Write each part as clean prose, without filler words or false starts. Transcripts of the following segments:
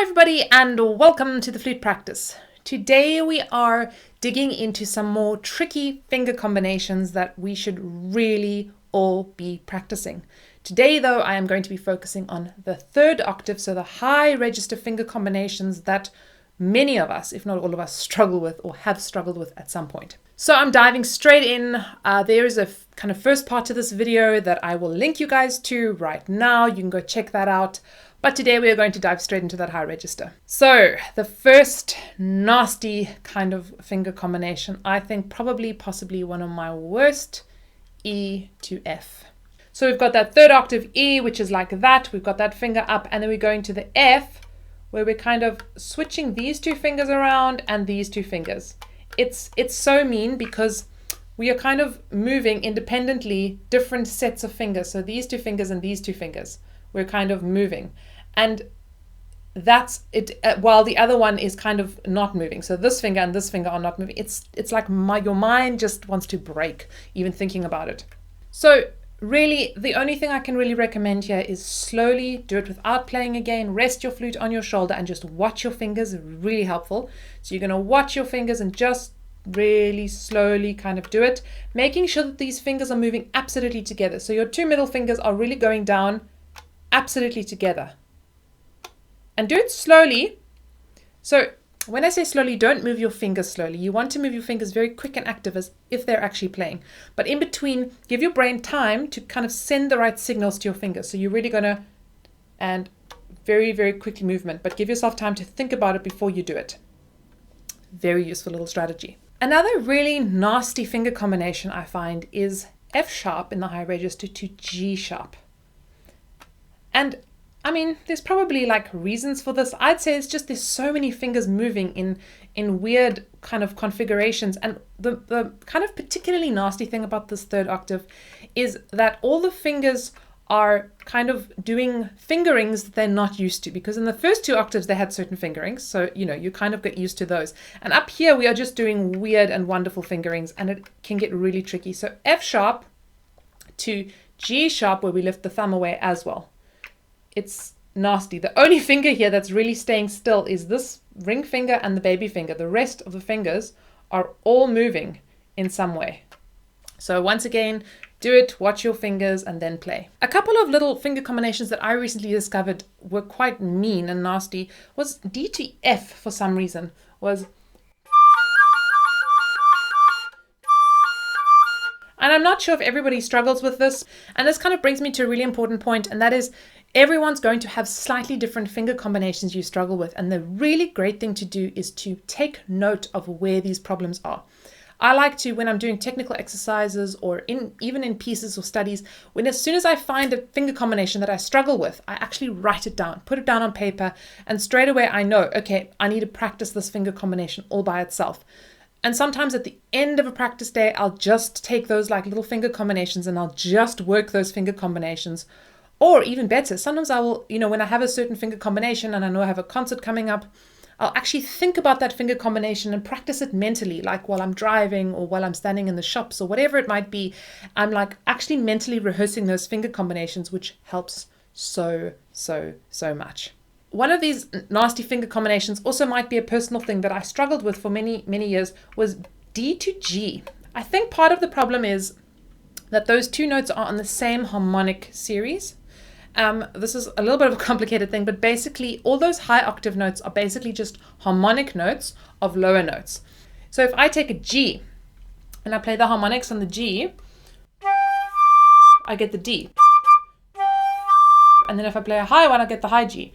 Hi everybody and welcome to the Flute Practice. Today we are digging into some more tricky finger combinations that we should really all be practicing. Today though I am going to be focusing on the third octave, so the high register finger combinations that many of us, if not all of us, struggle with or have struggled with at some point. So I'm diving straight in. There is a kind of first part to this video that I will link you guys to right now. You can go check that out. But today we are going to dive straight into that high register. So the first nasty kind of finger combination, I think possibly one of my worst, E to F. So we've got that third octave E, which is like that. We've got that finger up, and then we're going to the F, where we're kind of switching these two fingers around and these two fingers. It's so mean because we are kind of moving independently different sets of fingers. So these two fingers and these two fingers, we're kind of moving. And that's it, while the other one is kind of not moving. So this finger and this finger are not moving. It's like your mind just wants to break even thinking about it. So really, the only thing I can really recommend here is slowly do it without playing again. Rest your flute on your shoulder and just watch your fingers. Really helpful. So you're going to watch your fingers and just really slowly kind of do it, making sure that these fingers are moving absolutely together. So your two middle fingers are really going down absolutely together. And do it slowly. So when I say slowly, don't move your fingers slowly. You want to move your fingers very quick and active as if they're actually playing. But in between, give your brain time to kind of send the right signals to your fingers. So you're really going to, and very, very quickly movement, but give yourself time to think about it before you do it. Very useful little strategy. Another really nasty finger combination I find is F sharp in the high register to G sharp. And I mean, there's probably like reasons for this. I'd say it's just there's so many fingers moving in weird kind of configurations. And the kind of particularly nasty thing about this third octave is that all the fingers are kind of doing fingerings that they're not used to, because in the first two octaves they had certain fingerings. So, you kind of get used to those. And up here we are just doing weird and wonderful fingerings, and it can get really tricky. So F sharp to G sharp, where we lift the thumb away as well. It's nasty. The only finger here that's really staying still is this ring finger and the baby finger. The rest of the fingers are all moving in some way. So once again, do it, watch your fingers, and then play. A couple of little finger combinations that I recently discovered were quite mean and nasty was D to F for some reason. And I'm not sure if everybody struggles with this. And this kind of brings me to a really important point, and that is everyone's going to have slightly different finger combinations you struggle with. And the really great thing to do is to take note of where these problems are. I like to, when I'm doing technical exercises or even in pieces or studies, as soon as I find a finger combination that I struggle with, I actually write it down, put it down on paper, and straight away I know, okay, I need to practice this finger combination all by itself. And sometimes at the end of a practice day, I'll just take those like little finger combinations and I'll just work those finger combinations. Or even better, sometimes I will, when I have a certain finger combination and I know I have a concert coming up, I'll actually think about that finger combination and practice it mentally, like while I'm driving or while I'm standing in the shops or whatever it might be. I'm like actually mentally rehearsing those finger combinations, which helps so much. One of these nasty finger combinations also might be a personal thing that I struggled with for many, many years was D to G. I think part of the problem is that those two notes are on the same harmonic series. This is a little bit of a complicated thing, but basically all those high octave notes are basically just harmonic notes of lower notes. So if I take a G and I play the harmonics on the G, I get the D. And then if I play a high one, I get the high G.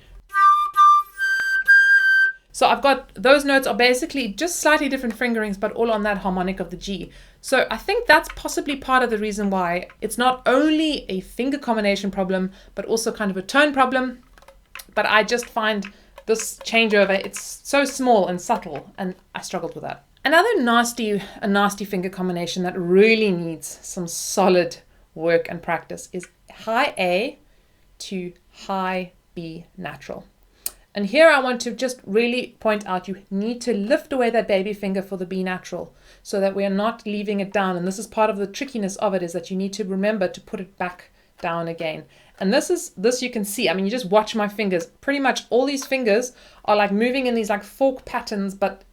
So I've got those notes are basically just slightly different fingerings, but all on that harmonic of the G. So I think that's possibly part of the reason why it's not only a finger combination problem, but also kind of a tone problem. But I just find this changeover, it's so small and subtle, and I struggled with that. Another nasty finger combination that really needs some solid work and practice is high A to high B natural. And here I want to just really point out, you need to lift away that baby finger for the B natural so that we are not leaving it down. And this is part of the trickiness of it, is that you need to remember to put it back down again. And this you can see. I mean, you just watch my fingers. Pretty much all these fingers are like moving in these like fork patterns, but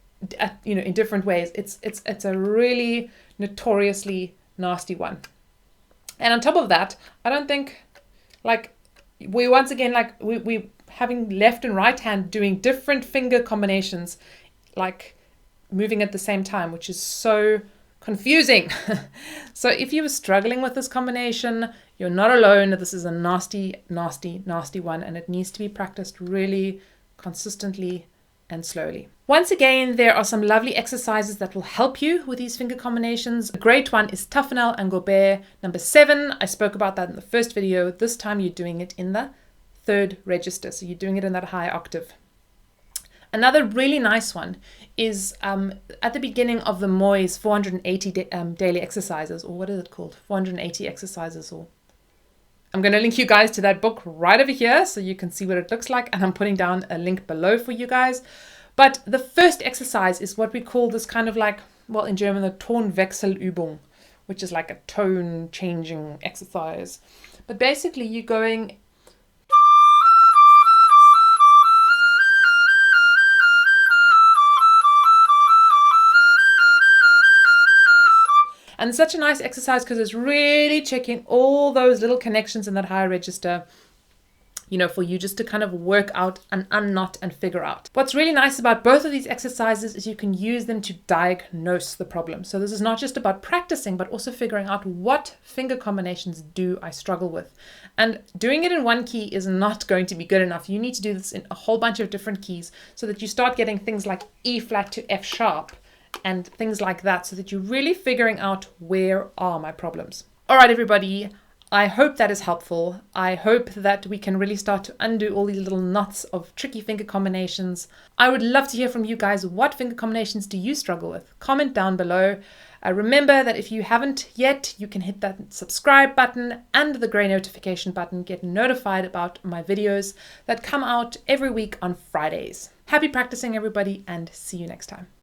in different ways. It's a really notoriously nasty one. And on top of that, I don't think like we once again like we having left and right hand doing different finger combinations, like moving at the same time, which is so confusing. So if you were struggling with this combination, you're not alone. This is a nasty, nasty, nasty one, and it needs to be practiced really consistently and slowly. Once again, there are some lovely exercises that will help you with these finger combinations. A great one is Taffanel and Gobert number 7. I spoke about that in the first video. This time you're doing it in the 3rd register, so you're doing it in that high octave. Another really nice one is at the beginning of the Moy's 480 daily exercises, or what is it called? 480 exercises, or I'm going to link you guys to that book right over here so you can see what it looks like, and I'm putting down a link below for you guys. But the first exercise is what we call this kind of like, well, in German, the Tonwechselübung, which is like a tone changing exercise. But basically you're going and it's such a nice exercise because it's really checking all those little connections in that higher register, for you just to kind of work out and unknot and figure out. What's really nice about both of these exercises is you can use them to diagnose the problem. So this is not just about practicing, but also figuring out what finger combinations do I struggle with. And doing it in one key is not going to be good enough. You need to do this in a whole bunch of different keys so that you start getting things like E flat to F sharp and things like that, so that you're really figuring out where are my problems. All right, everybody. I hope that is helpful. I hope that we can really start to undo all these little knots of tricky finger combinations. I would love to hear from you guys. What finger combinations do you struggle with? Comment down below. Remember that if you haven't yet, you can hit that subscribe button and the gray notification button. Get notified about my videos that come out every week on Fridays. Happy practicing, everybody, and see you next time.